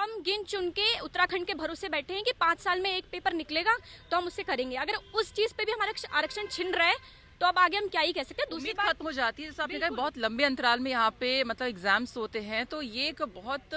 हम गिन चुन के उत्तराखंड के भरोसे बैठे हैं कि 5 साल में एक पेपर निकलेगा तो हम उससे करेंगे। अगर उस चीज पे भी हमारा आरक्षण छिन रहा है तो अब आगे हम क्या ही कह सकते हैं। दूसरी बात खत्म हो जाती है, जैसे आपने कहा बहुत लंबे अंतराल में यहाँ पे मतलब एग्जाम्स होते हैं, तो ये एक बहुत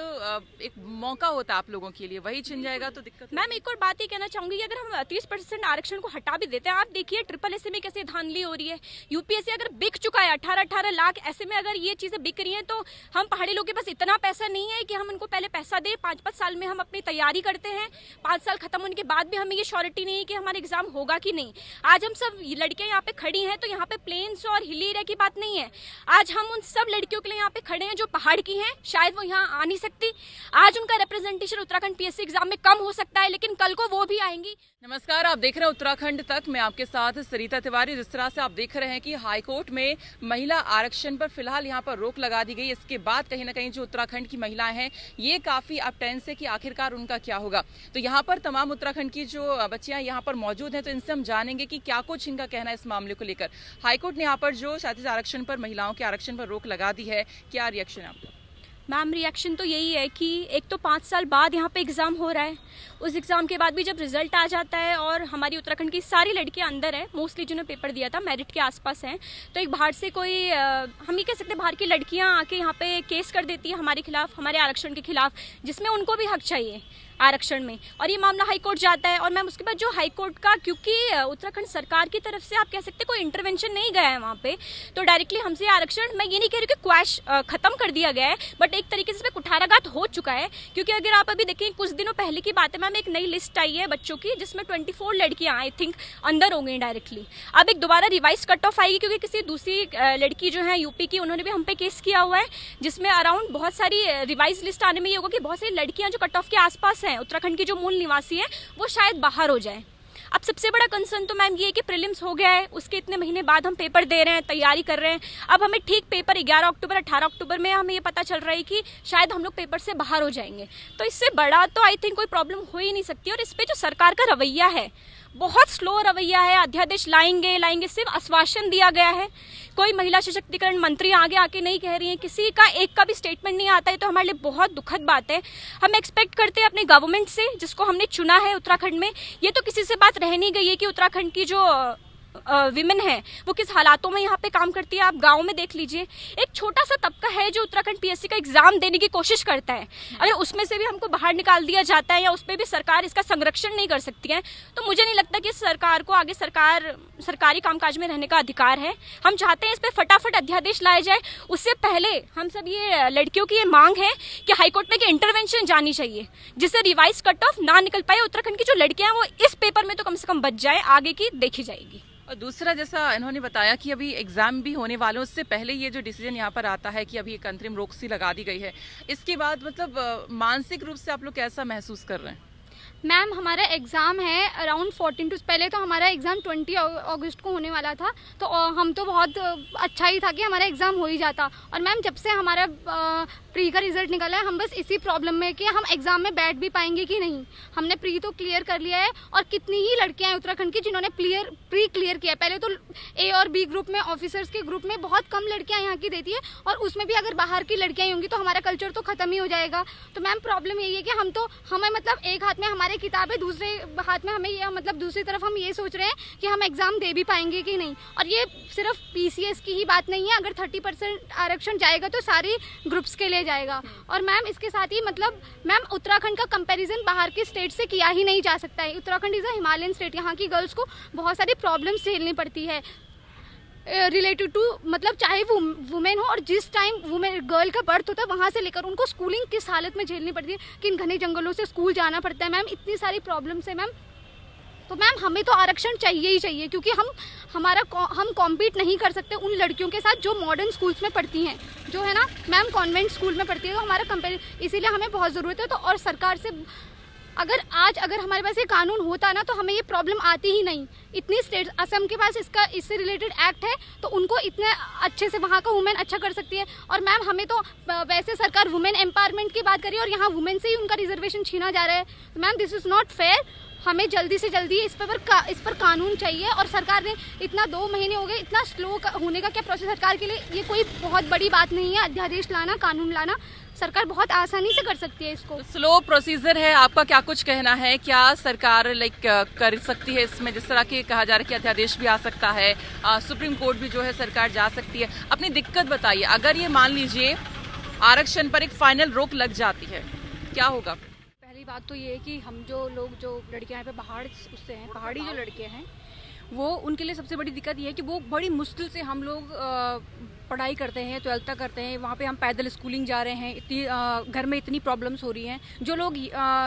एक मौका होता है आप लोगों के लिए, वही छिन जाएगा तो दिक्कत। मैम एक और बात ये कहना चाहूंगी कि अगर हम 30% आरक्षण को हटा भी देते हैं, आप देखिए ट्रिपल एसए में कैसे धांधली हो रही है। यूपीएससी अगर बिक चुका है 18-18 लाख, ऐसे में अगर ये चीजें बिक रही हैं तो हम पहाड़ी लोगों के पास इतना पैसा नहीं है कि हम उनको पहले पैसा दें। 5-5 साल में हम अपनी तैयारी करते हैं, 5 साल खत्म होने के बाद भी हमें ये श्योरिटी नहीं है कि हमारा एग्जाम होगा कि नहीं। आज हम सब लड़कियां यहाँ पे खड़ी हैं तो यहाँ पे प्लेन और हिली एरिया की बात नहीं है। आज हम उन सब लड़कियों के लिए यहाँ पे खड़े हैं जो पहाड़ की हैं, शायद वो यहाँ आ नहीं सकती। आज उनका रिप्रेजेंटेशन उत्तराखंड पीएससी एग्जाम में कम हो सकता है, लेकिन कल को वो भी आएंगी। नमस्कार, आप देख रहे हैं उत्तराखंड तक, मैं आपके साथ सरिता तिवारी। जिस तरह से आप देख रहे हैं कि हाईकोर्ट में महिला आरक्षण पर फिलहाल यहाँ पर रोक लगा दी गई, इसके बाद कहीं ना कहीं जो उत्तराखंड की महिलाएं हैं ये काफी अब टेंस है कि आखिरकार उनका क्या होगा। तो यहाँ पर तमाम उत्तराखंड की जो बच्चियां यहाँ पर मौजूद हैं, तो इनसे हम जानेंगे कि क्या कुछ इनका कहना है इस मामले को लेकर। हाईकोर्ट ने यहाँ पर जो 37 आरक्षण पर महिलाओं के आरक्षण पर रोक लगा दी है, क्या रिएक्शन है आपका? मैम रिएक्शन तो यही है कि एक तो 5 साल बाद यहाँ पे एग्जाम हो रहा है, उस एग्जाम के बाद भी जब रिजल्ट आ जाता है और हमारी उत्तराखंड की सारी लड़कियां अंदर है, मोस्टली जिन्होंने पेपर दिया था मेरिट के आसपास हैं, तो एक बाहर से कोई हम ये कह सकते हैं बाहर की लड़कियां आके यहाँ पे केस कर देती है हमारे खिलाफ, हमारे आरक्षण के खिलाफ, जिसमें उनको भी हक चाहिए आरक्षण में, और ये मामला हाईकोर्ट जाता है। और मैम उसके बाद जो हाईकोर्ट का, क्योंकि उत्तराखंड सरकार की तरफ से आप कह सकते हैं कोई इंटरवेंशन नहीं गया है वहाँ पे, तो डायरेक्टली हमसे आरक्षण, मैं ये नहीं कह रही कि क्वैश खत्म कर दिया गया है, बट एक तरीके से कुठाराघात हो चुका है। क्योंकि अगर आप अभी देखें, कुछ दिनों पहले की बात है मैम, एक नई लिस्ट आई है बच्चों की जिसमें 24 लड़कियां आई थिंक अंदर हो गई डायरेक्टली। अब एक दोबारा रिवाइज कट ऑफ आएगी क्योंकि किसी दूसरी लड़की जो है यूपी की, उन्होंने भी हम पे केस किया हुआ है, जिसमें अराउंड बहुत सारी रिवाइज लिस्ट आने में ये होगा कि बहुत सारी लड़कियां जो कट ऑफ के आसपास हैं, उत्तराखंड की जो मूल निवासी है, वो शायद बाहर हो जाए। अब सबसे बड़ा कंसर्न तो मैम ये है कि प्रीलिम्स हो गया है, उसके इतने महीने बाद हम पेपर दे रहे हैं, तैयारी कर रहे हैं। अब हमें ठीक पेपर 11 अक्टूबर 18 अक्टूबर में हमें ये पता चल रहा है कि शायद हम लोग पेपर से बाहर हो जाएंगे। तो इससे बड़ा तो आई थिंक कोई प्रॉब्लम हो ही नहीं सकती। और इस पे जो सरकार का रवैया है, बहुत स्लो रवैया है। अध्यादेश लाएंगे, सिर्फ आश्वासन दिया गया है। कोई महिला सशक्तिकरण मंत्री आगे आके नहीं कह रही है, किसी का एक का भी स्टेटमेंट नहीं आता है, तो हमारे लिए बहुत दुखद बात है। हम एक्सपेक्ट करते हैं अपने गवर्नमेंट से, जिसको हमने चुना है उत्तराखंड में, ये तो किसी से बात रह नहीं गई है कि उत्तराखंड की जो विमेन है वो किस हालातों में यहाँ पे काम करती है। आप गांव में देख लीजिए, एक छोटा सा तबका है जो उत्तराखंड पीएससी का एग्जाम देने की कोशिश करता है। अगर उसमें से भी हमको बाहर निकाल दिया जाता है या उस पर भी सरकार इसका संरक्षण नहीं कर सकती है, तो मुझे नहीं लगता कि सरकार को आगे सरकारी कामकाज में रहने का अधिकार है। हम चाहते हैं इस पर फटाफट अध्यादेश लाया जाए। उससे पहले हम सब ये लड़कियों की ये मांग है कि हाईकोर्ट में इंटरवेंशन जानी चाहिए, जिससे रिवाइज कट ऑफ ना निकल पाए। उत्तराखंड की जो लड़कियां हैं वो इस पेपर में तो कम से कम बच जाए, आगे की देखी जाएगी। और दूसरा, जैसा इन्होंने बताया कि अभी एग्जाम भी होने वाले, उससे पहले ये जो डिसीजन यहाँ पर आता है कि अभी एक अंतरिम रोक सी लगा दी गई है, इसके बाद मतलब मानसिक रूप से आप लोग कैसा महसूस कर रहे हैं? मैम हमारा एग्ज़ाम है अराउंड 14 टू, पहले तो हमारा एग्ज़ाम 20 अगस्त को होने वाला था, तो हम तो बहुत अच्छा ही था कि हमारा एग्ज़ाम हो ही जाता। और मैम जब से हमारा प्री का रिज़ल्ट निकला है, हम बस इसी प्रॉब्लम में कि हम एग्ज़ाम में बैठ भी पाएंगे कि नहीं। हमने प्री तो क्लियर कर लिया है, और कितनी ही लड़कियां हैं उत्तराखंड की जिन्होंने प्री क्लियर किया है। पहले तो ए और बी ग्रुप में, ऑफिसर्स के ग्रुप में बहुत कम लड़कियाँ यहाँ की देती है, और उसमें भी अगर बाहर की लड़कियाँ होंगी तो हमारा कल्चर तो ख़त्म ही हो जाएगा। तो मैम प्रॉब्लम यही है कि हमें मतलब एक हाथ में हमारे किताब है, दूसरे हाथ में हमें ये मतलब दूसरी तरफ हम ये सोच रहे हैं कि हम एग्जाम दे भी पाएंगे कि नहीं। और ये सिर्फ पीसीएस की ही बात नहीं है, अगर 30% आरक्षण जाएगा तो सारी ग्रुप्स के लिए जाएगा। और मैम इसके साथ ही मतलब मैम उत्तराखंड का कंपैरिजन बाहर के स्टेट से किया ही नहीं जा सकता है। Uttarakhand is a Himalayan state, यहाँ की गर्ल्स को बहुत सारी प्रॉब्लम्स झेलनी पड़ती है रिलेटेड टू, मतलब चाहे वो वुमेन हो, और जिस टाइम वुमेन गर्ल का बर्थ होता है वहाँ से लेकर उनको स्कूलिंग किस हालत में झेलनी पड़ती है, किन घने जंगलों से स्कूल जाना पड़ता है। मैम इतनी सारी प्रॉब्लम्स है मैम। तो मैम हमें तो आरक्षण चाहिए ही चाहिए, क्योंकि हम कॉम्पीट नहीं कर सकते उन लड़कियों के साथ जो मॉडर्न स्कूल्स में पढ़ती हैं, जो है ना मैम कॉन्वेंट स्कूल में पढ़ती है। तो हमारा इसीलिए हमें बहुत ज़रूरत है। तो और सरकार से अगर हमारे पास ये कानून होता ना, तो हमें ये प्रॉब्लम आती ही नहीं। इतनी स्टेट, असम के पास इससे रिलेटेड एक्ट है, तो उनको इतने अच्छे से वहाँ का वुमेन अच्छा कर सकती है। और मैम हमें तो वैसे सरकार वुमेन एम्पावरमेंट की बात करी और यहाँ वुमेन से ही उनका रिजर्वेशन छीना जा रहा है। तो ma'am this is not fair. हमें जल्दी से जल्दी इस पर कानून चाहिए। और सरकार ने इतना 2 महीने हो गए, इतना स्लो होने का क्या प्रोसेस सरकार के लिए, ये कोई बहुत बड़ी बात नहीं है अध्यादेश लाना, कानून लाना। सरकार बहुत आसानी से कर सकती है इसको। स्लो प्रोसीजर है, आपका क्या कुछ कहना है? क्या सरकार कर सकती है इसमें? जिस तरह की कहा जा रहा है कि अध्यादेश भी आ सकता है, सुप्रीम कोर्ट भी जो है सरकार जा सकती है। अपनी दिक्कत बताइए, अगर ये मान लीजिए आरक्षण पर एक फाइनल रोक लग जाती है, क्या होगा? पहली बात तो ये है कि हम जो लड़कियां यहाँ पे पहाड़ी जो लड़के हैं वो उनके लिए सबसे बड़ी दिक्कत ये है कि वो बड़ी मुश्किल से हम लोग पढ़ाई करते हैं, 12th तक करते हैं। वहाँ पे हम पैदल स्कूलिंग जा रहे हैं, इतनी घर में इतनी प्रॉब्लम्स हो रही हैं। जो लोग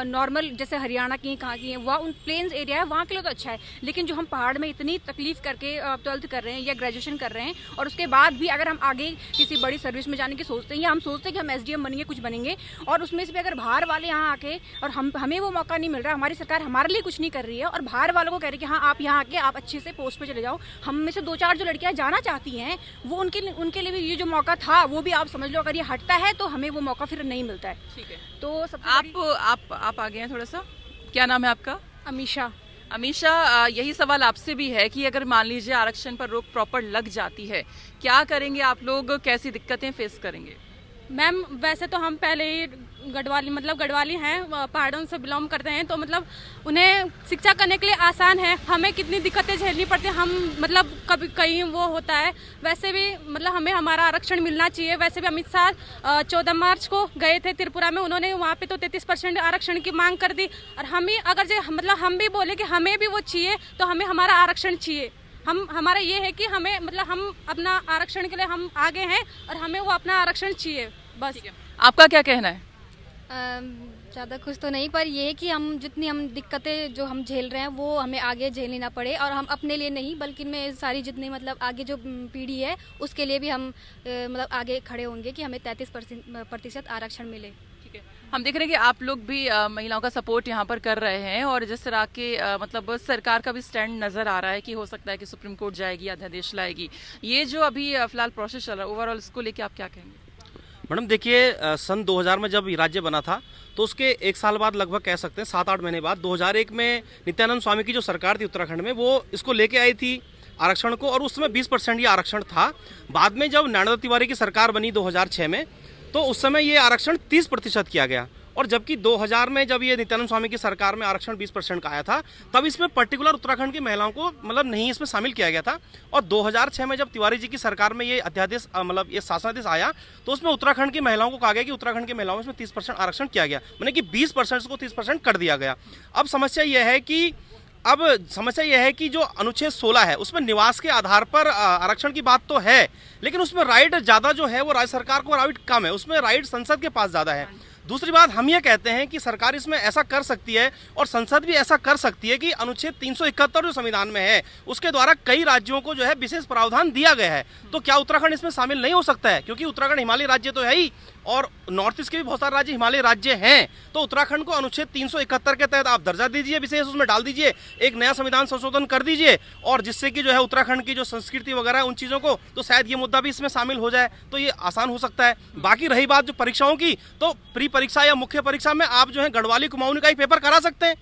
नॉर्मल जैसे हरियाणा की कहाँ की हैं, वहाँ उन प्लेन्स एरिया है वहाँ के लिए तो अच्छा है, लेकिन जो हम पहाड़ में इतनी तकलीफ करके 12th कर रहे हैं या ग्रेजुएशन कर रहे हैं और उसके बाद भी अगर हम आगे किसी बड़ी सर्विस में जाने की सोचते हैं या हम सोचते हैं कि हम SDM बनेंगे, कुछ बनेंगे, और उसमें से भी अगर बाहर वाले यहाँ आके और हमें वो मौका नहीं मिल रहा, हमारी सरकार हमारे लिए कुछ नहीं कर रही है और बाहर वालों को कह रही है कि हाँ आप यहाँ आके आप अच्छे से पोस्ट पे चले जाओ। हम में से 2-4 जो लड़कियाँ जाना चाहती हैं वो उनके लिए भी ये जो मौका था वो भी आप समझ लो अगर ये हटता है तो हमें वो मौका फिर नहीं मिलता है। ठीक है, तो आप आगे हैं थोड़ा सा। क्या नाम है आपका? अमीशा, यही सवाल आपसे भी है कि अगर मान लीजिए आरक्षण पर रोक प्रॉपर लग जाती है, क्या करेंगे आप लोग? कैसी दिक्कतें फेस करेंगे? मैम वैसे तो हम पहले ही गढ़वाली हैं, पहाड़ों से बिलोंग करते हैं, तो मतलब उन्हें शिक्षा करने के लिए आसान है। हमें कितनी दिक्कतें झेलनी पड़ती हैं, हम मतलब कभी कहीं वो होता है। वैसे भी मतलब हमें हमारा आरक्षण मिलना चाहिए। वैसे भी अमित शाह 14 मार्च को गए थे त्रिपुरा में, उन्होंने वहाँ पे तो 33% आरक्षण की मांग कर दी। और हम ही अगर मतलब हम भी बोले कि हमें भी वो चाहिए तो हमें हमारा आरक्षण चाहिए। हमारा ये है कि हमें मतलब हम अपना आरक्षण के लिए हम आगे हैं और हमें वो अपना आरक्षण चाहिए बस। आपका क्या कहना है? ज़्यादा कुछ तो नहीं, पर ये है कि जितनी हम दिक्कतें जो हम झेल रहे हैं वो हमें आगे झेलनी ना पड़े, और हम अपने लिए नहीं बल्कि में सारी जितनी मतलब आगे जो पीढ़ी है उसके लिए भी हम मतलब आगे खड़े होंगे कि हमें 33% आरक्षण मिले। हम देख रहे हैं कि आप लोग भी महिलाओं का सपोर्ट यहाँ पर कर रहे हैं और जिस तरह के मतलब सरकार का भी स्टैंड नजर आ रहा है कि हो सकता है कि सुप्रीम कोर्ट जाएगी, अध्यादेश लाएगी। ये जो अभी फिलहाल प्रोसेस चल रहा है ओवरऑल, इसको लेके आप क्या कहेंगे? मैडम देखिए, सन 2000 में जब राज्य बना था तो उसके 1 साल बाद, लगभग कह सकते हैं 7-8 महीने बाद, 2001 में नित्यानंद स्वामी की जो सरकार थी उत्तराखंड में, वो इसको लेके आई थी आरक्षण को, और उस समय 20% ये आरक्षण था। बाद में जब नैना दत्त तिवारी की सरकार बनी 2006 में, तो उस समय ये आरक्षण 30% किया गया। और जबकि 2000 में जब ये नित्यानंद स्वामी की सरकार में आरक्षण 20% का आया था, तब इसमें पर्टिकुलर उत्तराखंड की महिलाओं को मतलब नहीं इसमें शामिल किया गया था। और 2006 में जब तिवारी जी की सरकार में ये अध्यादेश मतलब ये शासनादेश आया, तो उसमें उत्तराखंड की महिलाओं को कहा गया कि उत्तराखंड की महिलाओं में इसमें 30% आरक्षण किया गया, माने कि 20% को 30% कर दिया गया। अब समस्या यह है कि जो अनुच्छेद 16 है उसमें निवास के आधार पर आरक्षण की बात तो है, लेकिन उसमें राइट ज़्यादा जो है वो राज्य सरकार को राइट कम है, उसमें राइट संसद के पास ज़्यादा है। दूसरी बात, हम ये कहते हैं कि सरकार इसमें ऐसा कर सकती है और संसद भी ऐसा कर सकती है कि अनुच्छेद 371 जो संविधान में है उसके द्वारा कई राज्यों को जो है विशेष प्रावधान दिया गया है। तो क्या उत्तराखंड इसमें शामिल नहीं हो सकता है? क्योंकि उत्तराखंड हिमालय राज्य तो है ही और नॉर्थ ईस्ट के भी बहुत सारे राज्य हिमालय राज्य हैं, तो उत्तराखंड को अनुच्छेद 371 के तहत आप दर्जा दीजिए, विशेष उसमें डाल दीजिए, एक नया संविधान संशोधन कर दीजिए, और जिससे कि जो है उत्तराखंड की जो संस्कृति वगैरह है उन चीज़ों को, तो शायद ये मुद्दा भी इसमें शामिल हो जाए, तो ये आसान हो सकता है। बाकी रही बात जो परीक्षाओं की, तो प्री परीक्षा या मुख्य परीक्षा में आप जो है गढ़वाली कुमाऊनी का ही पेपर करा सकते हैं,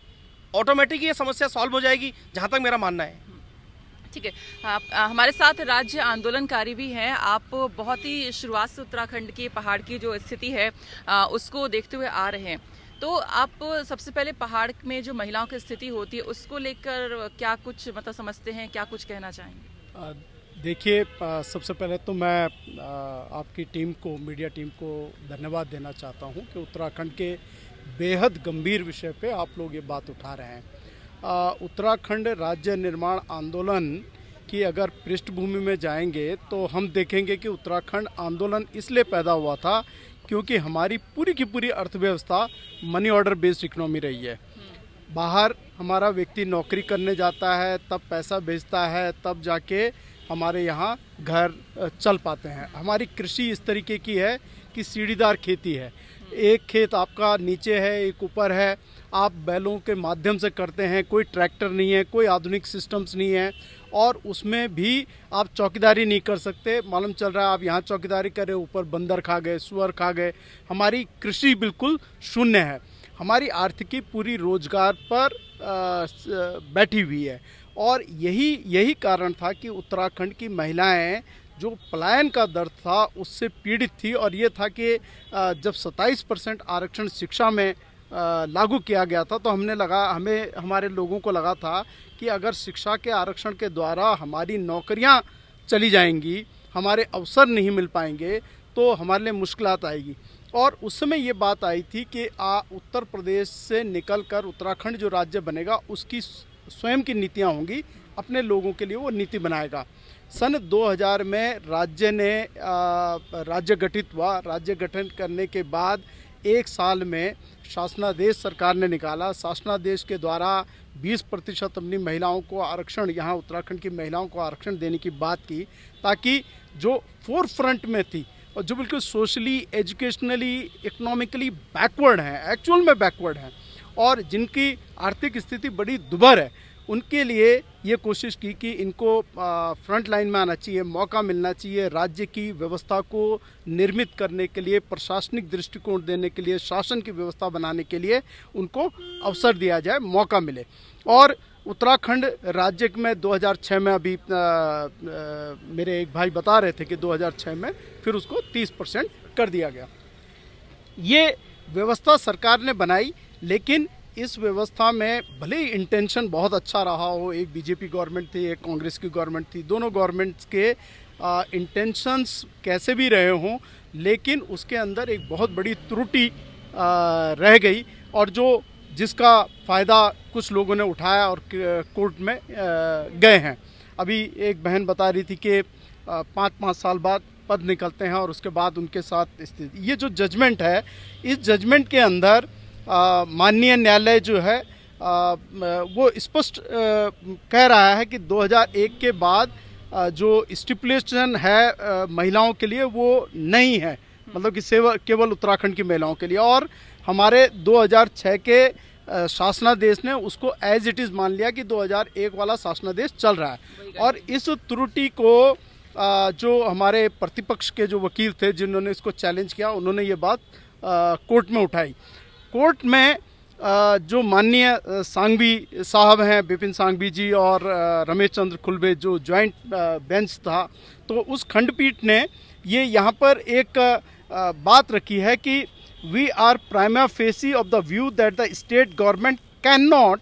ऑटोमेटिक ये समस्या सॉल्व हो जाएगी, जहाँ तक मेरा मानना है। ठीक है, हमारे साथ राज्य आंदोलनकारी भी हैं। आप बहुत ही शुरुआत से उत्तराखंड के पहाड़ की जो स्थिति है उसको देखते हुए आ रहे हैं, तो आप सबसे पहले पहाड़ में जो महिलाओं की स्थिति होती है उसको लेकर क्या कुछ मतलब समझते हैं, क्या कुछ कहना चाहेंगे? देखिए, सबसे पहले तो मैं आपकी टीम को, मीडिया टीम को धन्यवाद देना चाहता हूं कि उत्तराखंड के बेहद गंभीर विषय पे आप लोग ये बात उठा रहे हैं। उत्तराखंड राज्य निर्माण आंदोलन की अगर पृष्ठभूमि में जाएंगे तो हम देखेंगे कि उत्तराखंड आंदोलन इसलिए पैदा हुआ था क्योंकि हमारी पूरी की पूरी अर्थव्यवस्था मनी ऑर्डर बेस्ड इकोनॉमी रही है। बाहर हमारा व्यक्ति नौकरी करने जाता है, तब पैसा भेजता है, तब जाके हमारे यहाँ घर चल पाते हैं। हमारी कृषि इस तरीके की है कि सीढ़ीदार खेती है, एक खेत आपका नीचे है, एक ऊपर है, आप बैलों के माध्यम से करते हैं, कोई ट्रैक्टर नहीं है, कोई आधुनिक सिस्टम्स नहीं है, और उसमें भी आप चौकीदारी नहीं कर सकते। मालूम चल रहा है आप यहाँ चौकीदारी करें, ऊपर बंदर खा गए, सुअर खा गए। हमारी कृषि बिल्कुल शून्य है, हमारी आर्थिकी पूरी रोजगार पर बैठी हुई है, और यही कारण था कि उत्तराखंड की महिलाएं जो पलायन का दर था उससे पीड़ित थी। और ये था कि जब 27% आरक्षण शिक्षा में लागू किया गया था तो हमें हमारे लोगों को लगा था कि अगर शिक्षा के आरक्षण के द्वारा हमारी नौकरियां चली जाएंगी, हमारे अवसर नहीं मिल पाएंगे, तो हमारे लिए मुश्किलात आएगी। और उस समय ये बात आई थी कि उत्तर प्रदेश से निकलकर उत्तराखंड जो राज्य बनेगा उसकी स्वयं की नीतियां होंगी, अपने लोगों के लिए वो नीति बनाएगा। सन 2000 में राज्य गठित हुआ। राज्य गठन करने के बाद 1 साल में शासनादेश सरकार ने निकाला। शासनादेश के द्वारा 20% अपनी महिलाओं को आरक्षण, यहाँ उत्तराखंड की महिलाओं को आरक्षण देने की बात की, ताकि जो फोर फ्रंट में थी और जो बिल्कुल सोशली, एजुकेशनली, इकोनॉमिकली बैकवर्ड हैं, एक्चुअल में बैकवर्ड हैं और जिनकी आर्थिक स्थिति बड़ी दुर्भर है, उनके लिए ये कोशिश की कि इनको फ्रंट लाइन में आना चाहिए, मौका मिलना चाहिए, राज्य की व्यवस्था को निर्मित करने के लिए, प्रशासनिक दृष्टिकोण देने के लिए, शासन की व्यवस्था बनाने के लिए उनको अवसर दिया जाए, मौका मिले। और उत्तराखंड राज्य में 2006 में अभी मेरे एक भाई बता रहे थे कि 2006 में फिर उसको 30% कर दिया गया। ये व्यवस्था सरकार ने बनाई, लेकिन इस व्यवस्था में भले ही इंटेंशन बहुत अच्छा रहा हो, एक बीजेपी गवर्नमेंट थी, एक कांग्रेस की गवर्नमेंट थी, दोनों गवर्नमेंट्स के इंटेंशंस कैसे भी रहे हों, लेकिन उसके अंदर एक बहुत बड़ी त्रुटि रह गई और जिसका फ़ायदा कुछ लोगों ने उठाया और कोर्ट में गए हैं। अभी एक बहन बता रही थी कि 5-5 साल बाद पद निकलते हैं और उसके बाद उनके साथ स्थिति, ये जो जजमेंट है, इस जजमेंट के अंदर माननीय न्यायालय जो है वो स्पष्ट कह रहा है कि 2001 के बाद जो स्टिपुलेशन है महिलाओं के लिए वो नहीं है, मतलब कि केवल उत्तराखंड की महिलाओं के लिए। और हमारे 2006 के शासनादेश ने उसको एज इट इज़ मान लिया कि 2001 वाला शासनादेश चल रहा है। और इस त्रुटि को जो हमारे प्रतिपक्ष के जो वकील थे जिन्होंने इसको चैलेंज किया, उन्होंने ये बात कोर्ट में उठाई। कोर्ट में जो माननीय सांघवी साहब हैं, विपिन सांघवी जी और रमेश चंद्र खुलबे, जो ज्वाइंट बेंच था, तो उस खंडपीठ ने ये यहाँ पर एक बात रखी है कि we are prima facie of the view that the state government can not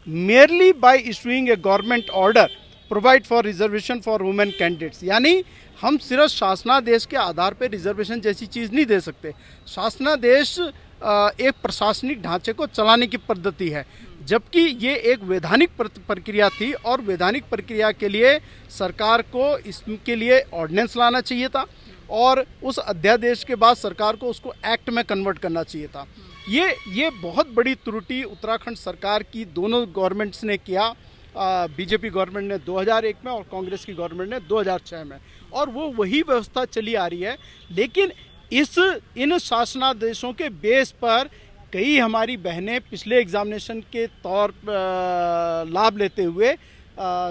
merely by issuing a government order provide for reservation for women candidates. यानी हम सिर्फ शासनादेश के आधार पर रिजर्वेशन जैसी चीज़ नहीं दे सकते। शासनादेश एक प्रशासनिक ढांचे को चलाने की पद्धति है, जबकि ये एक वैधानिक प्रक्रिया थी और वैधानिक प्रक्रिया के लिए सरकार को इसके लिए ऑर्डिनेंस लाना चाहिए था और उस अध्यादेश के बाद सरकार को उसको एक्ट में कन्वर्ट करना चाहिए था। ये बहुत बड़ी त्रुटि उत्तराखंड सरकार की दोनों गवर्नमेंट्स ने किया। बीजेपी गवर्नमेंट ने 2001 में और कांग्रेस की गवर्नमेंट ने 2006 में, और वो वही व्यवस्था चली आ रही है। लेकिन इन शासनादेशों के बेस पर कई हमारी बहनें पिछले एग्जामिनेशन के तौर लाभ लेते हुए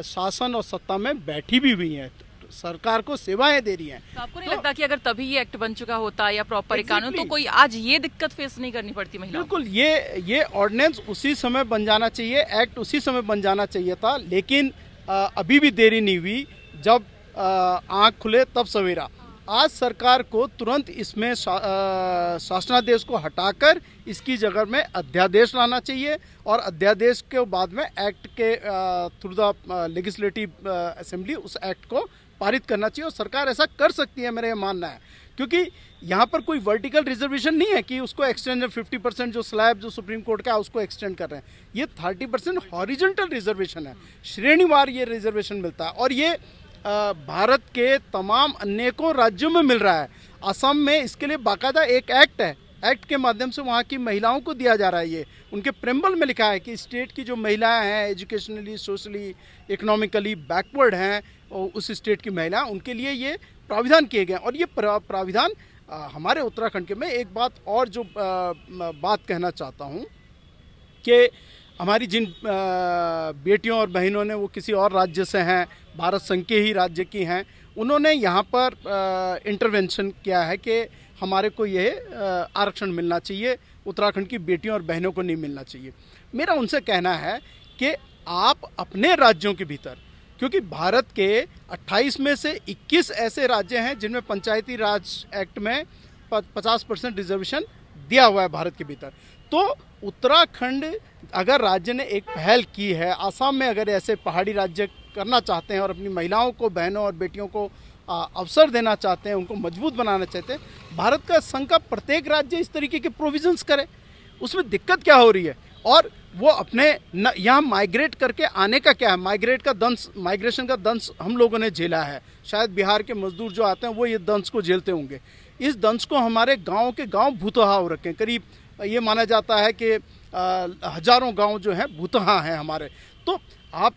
शासन और सत्ता में बैठी भी हुई हैं, सरकार को सेवाएं दे रही हैं। तो आपको नहीं लगता कि अगर तभी ये एक्ट बन चुका होता या प्रॉपर कानून, तो कोई आज ये दिक्कत फेस नहीं करनी पड़ती महिलाओं को? बिल्कुल, ये ऑर्डिनेंस उसी समय बन जाना चाहिए, एक्ट उसी समय बन जाना चाहिए था। लेकिन अभी भी देरी नहीं हुई, जब आँख खुले तब सवेरा। आज सरकार को तुरंत इसमें शासनादेश को हटाकर इसकी जगह में अध्यादेश लाना चाहिए और अध्यादेश के बाद में एक्ट के थ्रू द लेजिस्लेटिव असेंबली उस एक्ट को पारित करना चाहिए। और सरकार ऐसा कर सकती है, मेरा ये मानना है, क्योंकि यहाँ पर कोई वर्टिकल रिजर्वेशन नहीं है कि उसको एक्सटेंड 50% जो स्लैब जो सुप्रीम कोर्ट का है उसको एक्सटेंड कर रहे हैं। ये 30% हॉरिजॉन्टल रिजर्वेशन है, श्रेणीवार ये रिजर्वेशन मिलता है और ये भारत के तमाम अनेकों राज्यों में मिल रहा है। असम में इसके लिए बाकायदा एक एक्ट है, एक्ट के माध्यम से वहाँ की महिलाओं को दिया जा रहा है। ये उनके प्रेम्बल में लिखा है कि स्टेट की जो महिलाएं हैं, एजुकेशनली, सोशली, इकोनॉमिकली बैकवर्ड हैं, उस स्टेट की महिलाएं, उनके लिए ये प्राविधान किए गए। और ये प्राविधान हमारे उत्तराखंड के, मैं एक बात और जो बात कहना चाहता हूँ कि हमारी जिन बेटियों और बहनों ने वो किसी और राज्य से हैं, भारत संघ के ही राज्य की हैं, उन्होंने यहाँ पर इंटरवेंशन किया है कि हमारे को ये आरक्षण मिलना चाहिए, उत्तराखंड की बेटियों और बहनों को नहीं मिलना चाहिए। मेरा उनसे कहना है कि आप अपने राज्यों के भीतर, क्योंकि भारत के 28 में से 21 ऐसे राज्य हैं जिनमें पंचायती राज एक्ट में 50% रिजर्वेशन दिया हुआ है भारत के भीतर। तो उत्तराखंड अगर राज्य ने एक पहल की है, आसाम में अगर ऐसे पहाड़ी राज्य करना चाहते हैं और अपनी महिलाओं को, बहनों और बेटियों को अवसर देना चाहते हैं, उनको मजबूत बनाना चाहते हैं, भारत का संघ का प्रत्येक राज्य इस तरीके के प्रोविजंस करे। उसमें दिक्कत क्या हो रही है? और वो अपने यहाँ माइग्रेट करके आने का क्या है? माइग्रेशन का दंश हम लोगों ने झेला है। शायद बिहार के मजदूर जो आते हैं वो ये दंश को झेलते होंगे। इस दंश को हमारे गाँव के गाँव भूतहा हो रखे हैं। करीब ये माना जाता है कि हजारों गांव जो हैं भूतहा हैं हमारे। तो आप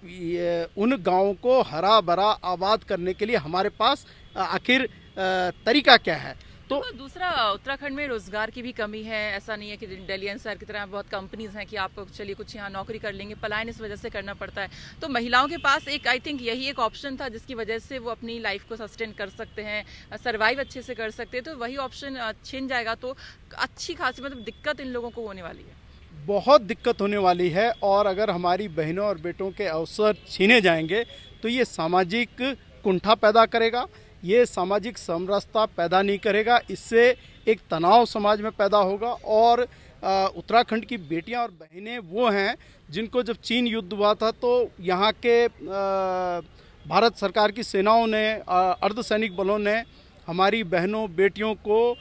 उन गांवों को हरा भरा आबाद करने के लिए हमारे पास आखिर तरीका क्या है? तो दूसरा, उत्तराखंड में रोजगार की भी कमी है। ऐसा नहीं है कि दिल्ली एनसीआर की तरह बहुत कंपनीज हैं कि आप चलिए कुछ यहाँ नौकरी कर लेंगे। पलायन इस वजह से करना पड़ता है। तो महिलाओं के पास एक, आई थिंक यही एक ऑप्शन था जिसकी वजह से वो अपनी लाइफ को सस्टेन कर सकते हैं, सर्वाइव अच्छे से कर सकते हैं। तो वही ऑप्शन छिन जाएगा तो अच्छी खासी मतलब दिक्कत इन लोगों को होने वाली है। बहुत दिक्कत होने वाली है। और अगर हमारी बहनों और बेटों के अवसर छीने जाएंगे तो ये सामाजिक कुंठा पैदा करेगा, ये सामाजिक समरसता पैदा नहीं करेगा। इससे एक तनाव समाज में पैदा होगा। और उत्तराखंड की बेटियां और बहनें वो हैं जिनको जब चीन युद्ध हुआ था तो यहाँ के भारत सरकार की सेनाओं ने, अर्धसैनिक बलों ने हमारी बहनों बेटियों को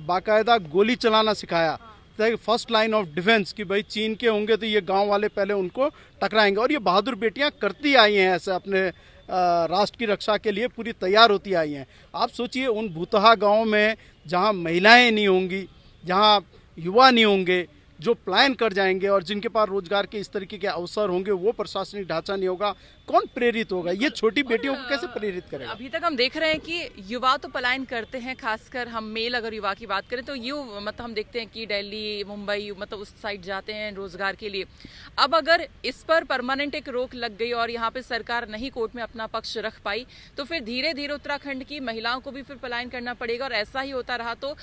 बाकायदा गोली चलाना सिखाया। फर्स्ट लाइन ऑफ डिफेंस कि भाई चीन के होंगे तो ये गांव वाले पहले उनको टकराएंगे। और ये बहादुर बेटियां करती आई हैं ऐसे, अपने राष्ट्र की रक्षा के लिए पूरी तैयार होती आई हैं। आप सोचिए उन भूतहा गांव में जहां महिलाएं नहीं होंगी, जहां युवा नहीं होंगे, जो पलायन कर जाएंगे और जिनके पास रोजगार के इस तरीके के अवसर होंगे, वो प्रशासनिक ढांचा नहीं होगा, कौन प्रेरित होगा? ये छोटी बेटियों को कैसे प्रेरित करेगा? अभी तक हम देख रहे हैं कि युवा तो पलायन करते हैं, खासकर हम मेल अगर युवा की बात करें तो मतलब हम देखते हैं कि दिल्ली, मुंबई मतलब उस साइड जाते हैं रोजगार के लिए। अब अगर इस पर परमानेंट एक रोक लग गई और यहाँ पे सरकार नहीं कोर्ट में अपना पक्ष रख पाई तो फिर धीरे धीरे उत्तराखंड की महिलाओं को भी फिर पलायन करना पड़ेगा। और ऐसा ही होता रहा तो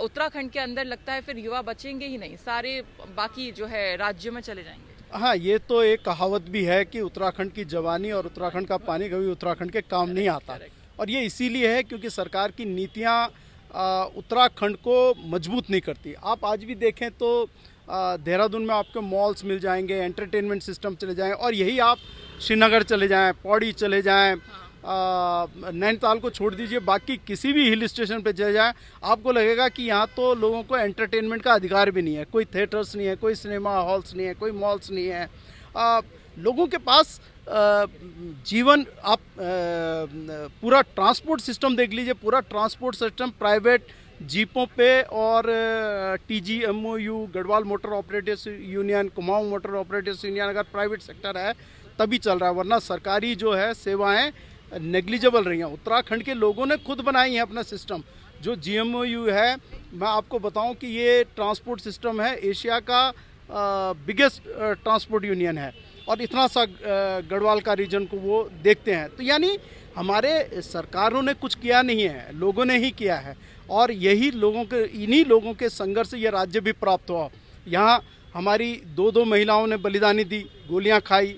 उत्तराखंड के अंदर लगता है फिर युवा बचेंगे ही नहीं, सारे बाकी जो है राज्यों में चले जाएंगे। हाँ, ये तो एक कहावत भी है कि उत्तराखंड की जवानी और उत्तराखंड का पानी कभी उत्तराखंड के काम नहीं आता। और ये इसीलिए है क्योंकि सरकार की नीतियाँ उत्तराखंड को मजबूत नहीं करती। आप आज भी देखें तो देहरादून में आपको मॉल्स मिल जाएंगे, एंटरटेनमेंट सिस्टम चले जाएं, और यही आप श्रीनगर चले जाएं, पौड़ी चले जाएं, नैनीताल को छोड़ दीजिए, बाकी किसी भी हिल स्टेशन पे चले जाएं, आपको लगेगा कि यहाँ तो लोगों को एंटरटेनमेंट का अधिकार भी नहीं है। कोई थिएटर्स नहीं है, कोई सिनेमा हॉल्स नहीं है, कोई मॉल्स नहीं है। लोगों के पास जीवन, आप पूरा ट्रांसपोर्ट सिस्टम देख लीजिए, पूरा ट्रांसपोर्ट सिस्टम प्राइवेट जीपों पे और TGMOU, Garhwal motor operators union, Kumaon motor operators union, अगर प्राइवेट सेक्टर है तभी चल रहा है, वरना सरकारी जो है सेवाएं नेग्लिजिबल रही हैं। उत्तराखंड के लोगों ने खुद बनाई है अपना सिस्टम। जो GMOU है, मैं आपको बताऊं कि ये ट्रांसपोर्ट सिस्टम है, एशिया का बिगेस्ट ट्रांसपोर्ट यूनियन है, और इतना सा गढ़वाल का रीजन को वो देखते हैं। तो यानी हमारे सरकारों ने कुछ किया नहीं है, लोगों ने ही किया है। और यही लोगों के, इन्हीं लोगों के संघर्ष से ये राज्य भी प्राप्त हुआ। यहाँ हमारी 2 महिलाओं ने बलिदानी दी, गोलियां खाई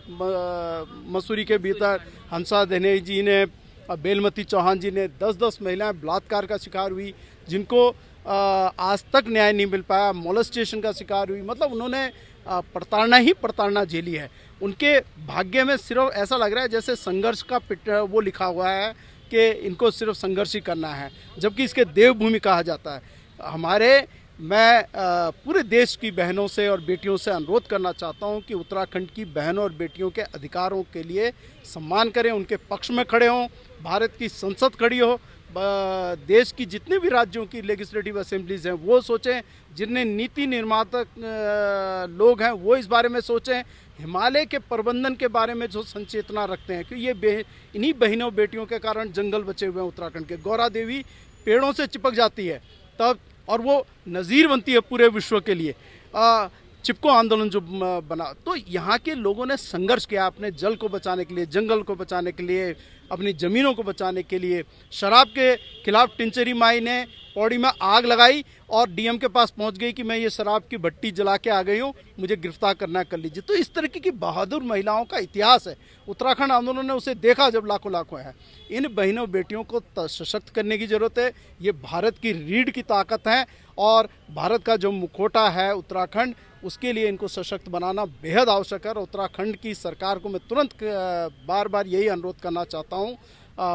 मसूरी के भीतर। हंसा देने जी ने, बेलमती चौहान जी ने, 10-10 महिलाएं बलात्कार का शिकार हुई, जिनको आज तक न्याय नहीं मिल पाया, मोलेस्टेशन का शिकार हुई। मतलब उन्होंने प्रताड़ना झेली है। उनके भाग्य में सिर्फ ऐसा लग रहा है जैसे संघर्ष का वो लिखा हुआ है कि इनको सिर्फ संघर्ष ही करना है, जबकि इसके देवभूमि कहा जाता है। मैं पूरे देश की बहनों से और बेटियों से अनुरोध करना चाहता हूं कि उत्तराखंड की बहनों और बेटियों के अधिकारों के लिए सम्मान करें, उनके पक्ष में खड़े हों, भारत की संसद खड़ी हो, देश की जितने भी राज्यों की लेजिस्लेटिव असेंबलीज हैं वो सोचें, जितने नीति निर्माता लोग हैं वो इस बारे में सोचें, हिमालय के प्रबंधन के बारे में जो संचेतना रखते हैं, क्योंकि ये इन्हीं बहनों बेटियों के कारण जंगल बचे हुए हैं उत्तराखंड के। गौरा देवी पेड़ों से चिपक जाती है तब, और वो नज़ीर बनती है पूरे विश्व के लिए। चिपको आंदोलन जो बना, तो यहाँ के लोगों ने संघर्ष किया अपने जल को बचाने के लिए, जंगल को बचाने के लिए, अपनी ज़मीनों को बचाने के लिए। शराब के खिलाफ टिंचरी माई ने पौड़ी में आग लगाई और डीएम के पास पहुंच गई कि मैं ये शराब की भट्टी जला के आ गई हूँ, मुझे गिरफ्तार करना कर लीजिए। तो इस तरीके की बहादुर महिलाओं का इतिहास है। उत्तराखंड आंदोलन ने उसे देखा जब लाखों लाखों है। इन बहनों बेटियों को सशक्त करने की ज़रूरत है। ये भारत की रीढ़ की ताकत है और भारत का जो मुखौटा है उत्तराखंड, उसके लिए इनको सशक्त बनाना बेहद आवश्यक है। और उत्तराखंड की सरकार को मैं तुरंत बार बार यही अनुरोध करना चाहता हूँ,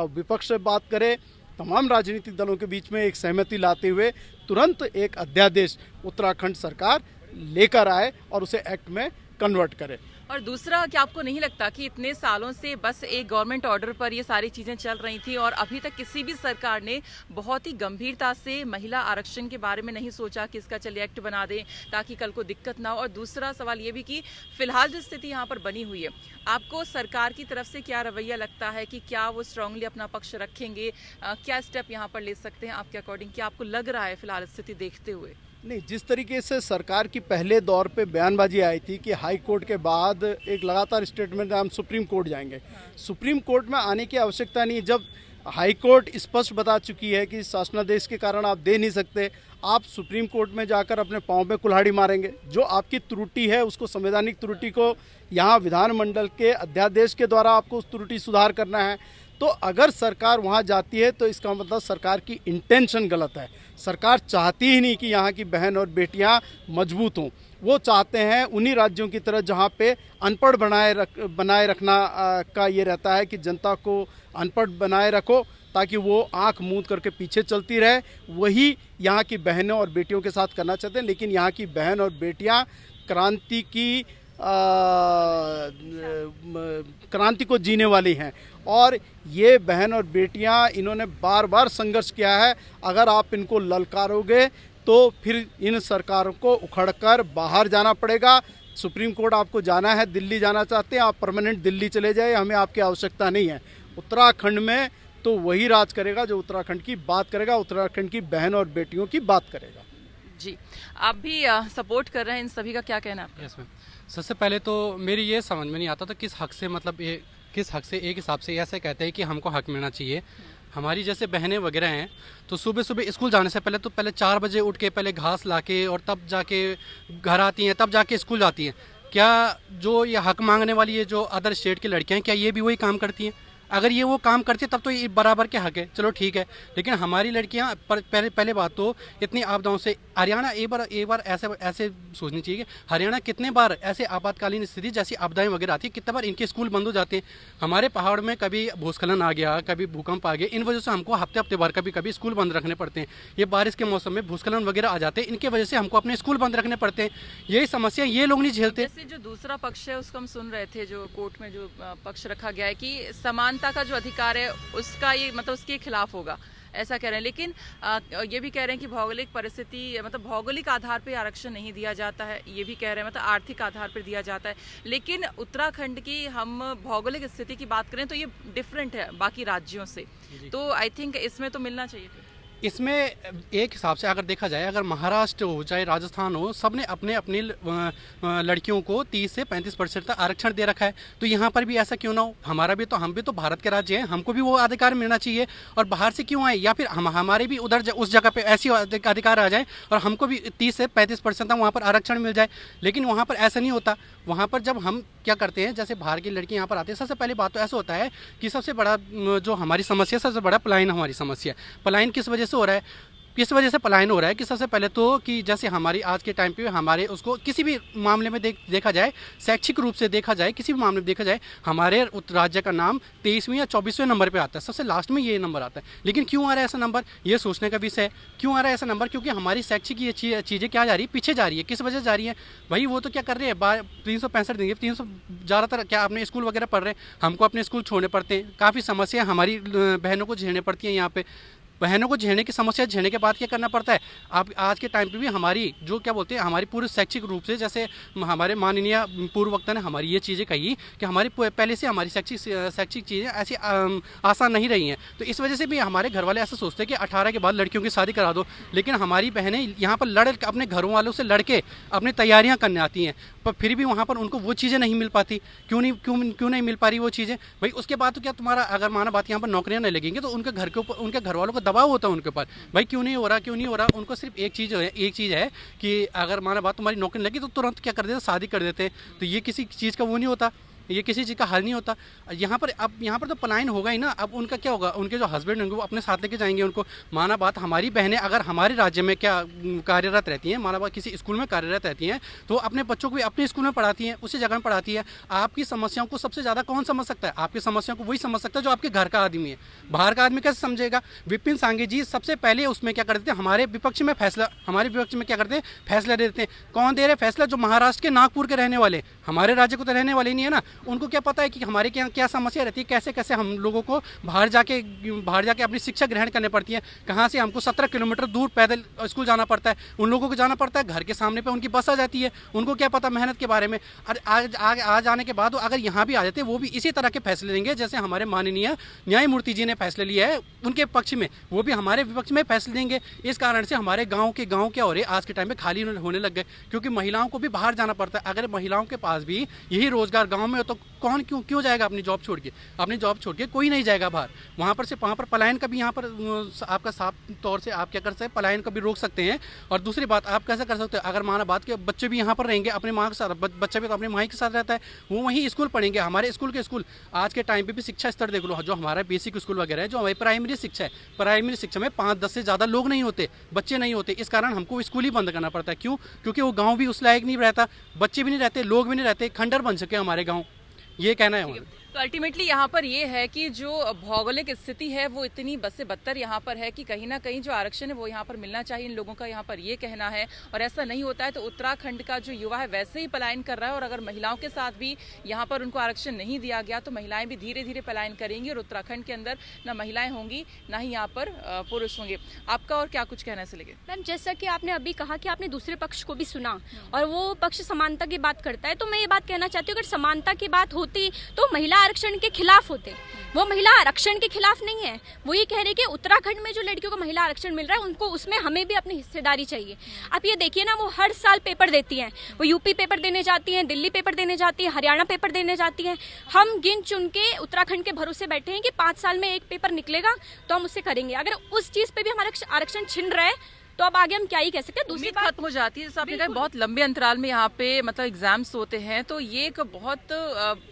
विपक्ष से बात करें, तमाम राजनीतिक दलों के बीच में एक सहमति लाते हुए तुरंत एक अध्यादेश उत्तराखंड सरकार लेकर आए और उसे एक्ट में कन्वर्ट करे। और दूसरा, क्या आपको नहीं लगता कि इतने सालों से बस एक गवर्नमेंट ऑर्डर पर ये सारी चीजें चल रही थी और अभी तक किसी भी सरकार ने बहुत ही गंभीरता से महिला आरक्षण के बारे में नहीं सोचा कि इसका चलिए एक्ट बना दें ताकि कल को दिक्कत ना हो? और दूसरा सवाल ये भी कि फिलहाल जो स्थिति यहाँ पर बनी हुई है, आपको सरकार की तरफ से क्या रवैया लगता है कि क्या वो स्ट्रांगली अपना पक्ष रखेंगे? क्या स्टेप यहाँ पर ले सकते हैं आपके अकॉर्डिंग? क्या आपको लग रहा है फिलहाल स्थिति देखते हुए? नहीं, जिस तरीके से सरकार की पहले दौर पे बयानबाजी आई थी कि हाई कोर्ट के बाद एक लगातार स्टेटमेंट हम सुप्रीम कोर्ट जाएंगे। सुप्रीम कोर्ट में आने की आवश्यकता नहीं। जब हाई कोर्ट स्पष्ट बता चुकी है कि शासनादेश के कारण आप दे नहीं सकते, आप सुप्रीम कोर्ट में जाकर अपने पाँव पे कुल्हाड़ी मारेंगे। जो आपकी त्रुटि है उसको, संवैधानिक त्रुटि को यहाँ विधानमंडल के अध्यादेश के द्वारा आपको उस त्रुटि सुधार करना है। तो अगर सरकार वहाँ जाती है तो इसका मतलब सरकार की इंटेंशन गलत है। सरकार चाहती ही नहीं कि यहाँ की बहन और बेटियाँ मजबूत हों। वो चाहते हैं उन्हीं राज्यों की तरह जहाँ पे अनपढ़ बनाए रखना का ये रहता है कि जनता को अनपढ़ बनाए रखो ताकि वो आंख मूंद करके पीछे चलती रहे। वही यहाँ की बहनों और बेटियों के साथ करना चाहते हैं। लेकिन यहाँ की बहन और बेटियाँ क्रांति को जीने वाली हैं और ये बहन और बेटियां, इन्होंने बार बार संघर्ष किया है। अगर आप इनको ललकारोगे तो फिर इन सरकारों को उखड़कर बाहर जाना पड़ेगा। सुप्रीम कोर्ट आपको जाना है, दिल्ली जाना चाहते हैं, आप परमानेंट दिल्ली चले जाए, हमें आपकी आवश्यकता नहीं है। उत्तराखंड में तो वही राज करेगा जो उत्तराखंड की बात करेगा, उत्तराखंड की बहन और बेटियों की बात करेगा। जी, आप भी सपोर्ट कर रहे हैं इन सभी का, क्या कहना है? Yes ma'am. सबसे पहले तो मेरी ये समझ में नहीं आता था किस हक से, मतलब ये किस हक से एक हिसाब से ऐसे कहते हैं कि हमको हक मिलना चाहिए। हमारी जैसे बहनें वगैरह हैं तो सुबह सुबह स्कूल जाने से पहले 4 बजे उठ के पहले घास लाके और तब जाके घर आती हैं, तब जाके स्कूल जाती हैं। क्या जो ये हक मांगने वाली है जो अदर स्टेट की लड़कियां हैं, क्या ये भी वही काम करती हैं? अगर ये वो काम करती है तब तो ये बराबर के हक है, चलो ठीक है। लेकिन हमारी लड़कियां पहले बात तो इतनी आपदाओं से, हरियाणा एक बार ऐसे सोचनी चाहिए कि हरियाणा कितने बार ऐसे आपातकालीन स्थिति जैसी आपदाएं वगैरह आती है, कितने बार इनके स्कूल बंद हो जाते हैं। हमारे पहाड़ में कभी भूस्खलन आ गया, कभी भूकंप आ गया, इन वजह से हमको हफ्ते बार कभी स्कूल बंद रखने पड़ते हैं। ये बारिश के मौसम में भूस्खलन वगैरह आ जाते हैं, इनके वजह से हमको अपने स्कूल बंद रखने पड़ते हैं। यही समस्या ये लोग नहीं झेलते। जैसे जो दूसरा पक्ष है उसको हम सुन रहे थे, जो कोर्ट में जो पक्ष रखा गया है कि समानता का जो अधिकार है उसका ये मतलब उसके खिलाफ होगा, ऐसा कह रहे हैं। लेकिन ये भी कह रहे हैं कि भौगोलिक परिस्थिति, मतलब भौगोलिक आधार पर आरक्षण नहीं दिया जाता है, ये भी कह रहे हैं, मतलब आर्थिक आधार पर दिया जाता है। लेकिन उत्तराखंड की हम भौगोलिक स्थिति की बात करें तो ये डिफरेंट है बाकी राज्यों से, तो आई थिंक इसमें तो मिलना चाहिए। इसमें एक हिसाब से अगर देखा जाए, अगर महाराष्ट्र हो चाहे राजस्थान हो, सबने अपने अपनी लड़कियों को 30 से 35% तक आरक्षण दे रखा है। तो यहाँ पर भी ऐसा क्यों ना हो? हम भी तो भारत के राज्य हैं, हमको भी वो अधिकार मिलना चाहिए। और बाहर से क्यों आए, या फिर हमारे भी उधर उस जगह पे ऐसी अधिकार आ जाए और हमको भी 30 से 35% तक वहाँ पर आरक्षण मिल जाए। लेकिन वहाँ पर ऐसा नहीं होता। वहाँ पर जब हम क्या करते हैं, जैसे बाहर की लड़की यहाँ पर आती है, सबसे पहली बात तो ऐसा होता है कि सबसे बड़ा जो हमारी समस्या, सबसे बड़ा पलायन हमारी समस्या है। पलायन किस वजह से हो रहा है? किस वजह से पलायन हो रहा है कि सबसे पहले तो कि जैसे हमारी आज के टाइम पे हमारे उसको किसी भी मामले में देखा जाए, शैक्षिक रूप से देखा जाए, किसी भी मामले में देखा जाए, हमारे राज्य का नाम 23वें या 24वें नंबर पे आता है, सबसे लास्ट में ये नंबर आता है। लेकिन क्यों आ रहा है ऐसा नंबर, ये सोचने का विषय है। क्यों आ रहा है ऐसा नंबर? क्योंकि हमारी शैक्षिक ये चीज़ें क्या जा रही है, पीछे जा रही है। किस वजह से जा रही है भाई? वो तो क्या कर रहे हैं, 365 देंगे, 300 ज़्यादातर क्या अपने स्कूल वगैरह पढ़ रहे हैं, हमको अपने स्कूल छोड़ने पड़ते हैं। काफ़ी समस्या हमारी बहनों को झेलने पड़ती हैं यहाँ पे। बहनों को झेलने की समस्या झेलने के बाद क्या करना पड़ता है। आप आज के टाइम पे भी हमारी जो क्या बोलते हैं हमारी पूरे शैक्षिक रूप से, जैसे हमारे माननीय पूर्व वक्ता ने हमारी ये चीज़ें कही कि हमारी पहले से हमारी शैक्षिक चीज़ें ऐसी आसान नहीं रही हैं, तो इस वजह से भी हमारे घर वाले ऐसा सोचते हैं कि 18 के बाद लड़कियों की शादी करा दो। लेकिन हमारी बहनें यहाँ पर अपने घरों वालों से लड़के अपनी तैयारियाँ करने आती हैं, पर फिर भी वहाँ पर उनको वो चीज़ें नहीं मिल पाती। क्यों नहीं मिल पा रही वो चीज़ें भाई? उसके बाद तो क्या तुम्हारा अगर माना बात यहाँ पर नौकरियाँ नहीं लगेंगी तो उनके घर के ऊपर, उनके घर वालों को दबाव होता है उनके ऊपर, भाई क्यों नहीं हो रहा। उनको सिर्फ एक चीज़ है कि अगर माना बात तुम्हारी नौकरी लगी तो तुरंत क्या कर देते, शादी कर देते। तो ये किसी चीज़ का वो नहीं होता, ये किसी चीज़ का हल नहीं होता। यहाँ पर तो पलायन होगा ही ना। अब उनका क्या होगा, उनके जो हस्बैंड होंगे वो अपने साथ लेके जाएंगे उनको। माना बात हमारी बहनें अगर हमारे राज्य में क्या कार्यरत रहती हैं, माना बात किसी स्कूल में कार्यरत रहती हैं, तो अपने बच्चों को भी अपने स्कूल में पढ़ाती हैं, उसी जगह में पढ़ाती है। आपकी समस्याओं को सबसे ज़्यादा कौन समझ सकता है? आपकी समस्याओं को वही समझ सकता है जो आपके घर का आदमी है। बाहर का आदमी कैसे समझेगा? विपिन सांघे जी सबसे पहले उसमें क्या करते हैं, हमारे विपक्ष में क्या करते हैं, फैसला दे देते हैं। कौन दे रहे फैसला? जो महाराष्ट्र के नागपुर के रहने वाले, हमारे राज्य को तो रहने वाले नहीं है ना। उनको क्या पता है कि हमारे यहाँ क्या समस्या रहती है, कैसे कैसे हम लोगों को बाहर जाके अपनी शिक्षा ग्रहण करनी पड़ती है। कहाँ से हमको 17 किलोमीटर दूर पैदल स्कूल जाना पड़ता है, उन लोगों को जाना पड़ता है। घर के सामने पे उनकी बस आ जाती है, उनको क्या पता मेहनत के बारे में। आज आने के बाद अगर यहाँ भी आ जाते वो भी इसी तरह के फैसले लेंगे जैसे हमारे माननीय न्यायमूर्ति जी ने फैसले लिया है उनके पक्ष में, वो भी हमारे विपक्ष में फैसले देंगे। इस कारण से हमारे गाँव क्या हो रहे आज के टाइम में खाली होने लग गए, क्योंकि महिलाओं को भी बाहर जाना पड़ता है। अगर महिलाओं के पास भी यही रोजगार गाँव में हो तो कौन क्यों जाएगा अपनी जॉब छोड़ के? कोई नहीं जाएगा बाहर। वहाँ पर पलायन का भी यहाँ पर आपका साफ तौर से आप क्या कर सकते हैं, पलायन का भी रोक सकते हैं। और दूसरी बात आप कैसे कर सकते हैं, अगर माना बात के बच्चे भी यहाँ पर रहेंगे अपने माँ के साथ, बच्चा भी तो अपनी माँ के साथ रहता है, वो वहीं स्कूल पढ़ेंगे। हमारे स्कूल आज के टाइम पे भी शिक्षा स्तर देख लो, जो हमारा बेसिक स्कूल वगैरह है, जो हमारी प्राइमरी शिक्षा है, प्राइमरी शिक्षा में 5-10 से ज़्यादा लोग नहीं होते, बच्चे नहीं होते। इस कारण हमको स्कूल ही बंद करना पड़ता है। क्यों? क्योंकि वो गाँव भी उस लायक नहीं रहता, बच्चे भी नहीं रहते, लोग भी नहीं रहते, खंडर बन सके हमारे गाँव। ये कहना है हमारा। तो अल्टीमेटली यहाँ पर ये है कि जो भौगोलिक स्थिति है वो इतनी बद से बदतर यहाँ पर है कि कहीं ना कहीं जो आरक्षण है वो यहाँ पर मिलना चाहिए, इन लोगों का यहाँ पर ये कहना है। और ऐसा नहीं होता है तो उत्तराखंड का जो युवा है वैसे ही पलायन कर रहा है, और अगर महिलाओं के साथ भी यहाँ पर उनको आरक्षण नहीं दिया गया तो महिलाएं भी धीरे धीरे पलायन करेंगी, और उत्तराखंड के अंदर ना महिलाएं होंगी ना ही यहाँ पर पुरुष होंगे। आपका और क्या कुछ कहना है? लगे मैम, जैसा कि आपने अभी कहा कि आपने दूसरे पक्ष को भी सुना और वो पक्ष समानता की बात करता है, तो मैं ये बात कहना चाहती हूँ अगर समानता की बात होती तो महिला आरक्षण के खिलाफ होते। वो महिला आरक्षण के खिलाफ नहीं है, वो ये कह रहे कि उत्तराखंड में जो लड़कियों को महिला आरक्षण मिल रहा है उनको उसमें हमें भी अपनी हिस्सेदारी चाहिए। आप ये देखिए ना, वो हर साल पेपर देती हैं, वो यूपी पेपर देने जाती हैं, दिल्ली पेपर देने जाती है, हरियाणा पेपर देने जाती हैं। हम गिन चुन के उत्तराखंड के भरोसे बैठे हैं कि 5 साल में एक पेपर निकलेगा तो हम उससे करेंगे। अगर उस चीज पे भी हमारा आरक्षण छिन रहा है तो अब आगे हम क्या ही कह सकते हैं। दूसरी बात खत्म हो जाती है, जैसे आपने कहा बहुत लंबे अंतराल में यहाँ पे मतलब एग्जाम्स होते हैं, तो ये एक बहुत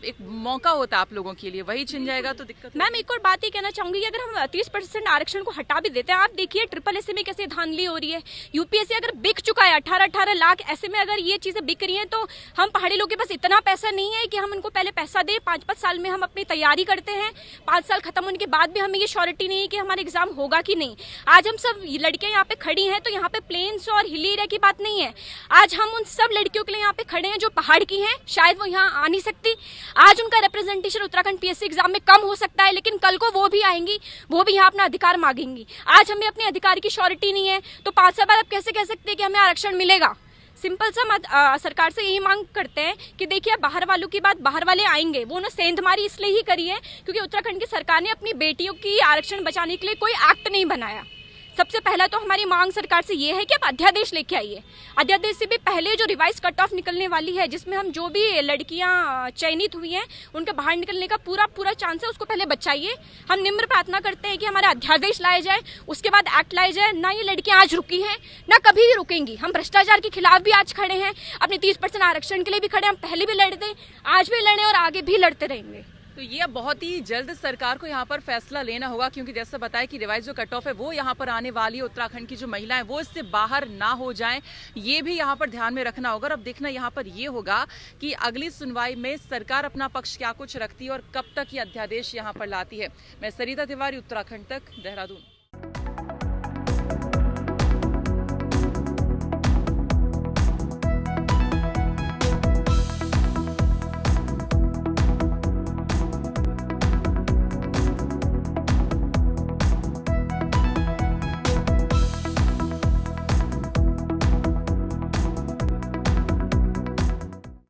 एक मौका होता है आप लोगों के लिए, वही छिन जाएगा तो दिक्कत। मैम, एक और बात ये कहना चाहूंगी कि अगर हम 30% आरक्षण को हटा भी देते हैं, आप देखिए SSS में कैसे धांधली हो रही है, यूपीएससी अगर बिक चुका है 18-18 लाख, ऐसे में अगर ये चीजें बिक रही हैं तो हम पहाड़ी लोगों के पास इतना पैसा नहीं है कि हम उनको पहले पैसा दें। 5-5 साल में हम अपनी तैयारी करते हैं, 5 साल खत्म होने के बाद भी हमें ये श्योरिटी नहीं है कि हमारा एग्जाम होगा कि नहीं। आज हम सब लड़कियां यहाँ पे खड़ी हैं तो यहाँ पे प्लेन और हिली एरिया की बात नहीं है। आज हम उन सब लड़कियों के लिए यहाँ पे खड़े हैं जो पहाड़ की हैं, शायद वो यहाँ आ नहीं सकती। आज उनका रिप्रेजेंटेशन उत्तराखंड PSC एग्जाम में कम हो सकता है, लेकिन कल को वो भी आएंगी, वो भी यहाँ अपना अधिकार मांगेंगी। आज हमें अपने अधिकार की श्योरिटी नहीं है तो 5 साल बाद आप कैसे कह सकते हैं कि हमें आरक्षण मिलेगा? सिंपल सा सरकार से यही मांग करते हैं कि देखिए, बाहर वालों की बात बाहर वाले आएंगे, वो उन्होंने सेंधमारी इसलिए ही करी है क्योंकि उत्तराखंड की सरकार ने अपनी बेटियों की आरक्षण बचाने के लिए कोई एक्ट नहीं बनाया। सबसे पहला तो हमारी मांग सरकार से ये है कि आप अध्यादेश लेके आइए। अध्यादेश से भी पहले जो रिवाइज कट ऑफ निकलने वाली है, जिसमें हम जो भी लड़कियां चयनित हुई हैं उनके बाहर निकलने का पूरा चांस है, उसको पहले बचाइए। हम निम्र प्रार्थना करते हैं कि हमारा अध्यादेश लाया जाए, उसके बाद एक्ट लाया जाए। ना ये लड़कियां आज रुकी हैं, ना कभी भी रुकेंगी। हम भ्रष्टाचार के खिलाफ भी आज खड़े हैं, अपने 30% आरक्षण के लिए भी खड़े हैं। हम पहले भी लड़ते, आज भी लड़े और आगे भी लड़ते रहेंगे। तो ये अब बहुत ही जल्द सरकार को यहाँ पर फैसला लेना होगा, क्योंकि जैसा बताया कि रिवाइज जो कट ऑफ है वो यहाँ पर आने वाली है। उत्तराखंड की जो महिलाएं वो इससे बाहर ना हो जाएं, ये भी यहाँ पर ध्यान में रखना होगा। और अब देखना यहाँ पर ये होगा कि अगली सुनवाई में सरकार अपना पक्ष क्या कुछ रखती है और कब तक ये अध्यादेश यहाँ पर लाती है। मैं सरिता तिवारी, उत्तराखंड तक, देहरादून।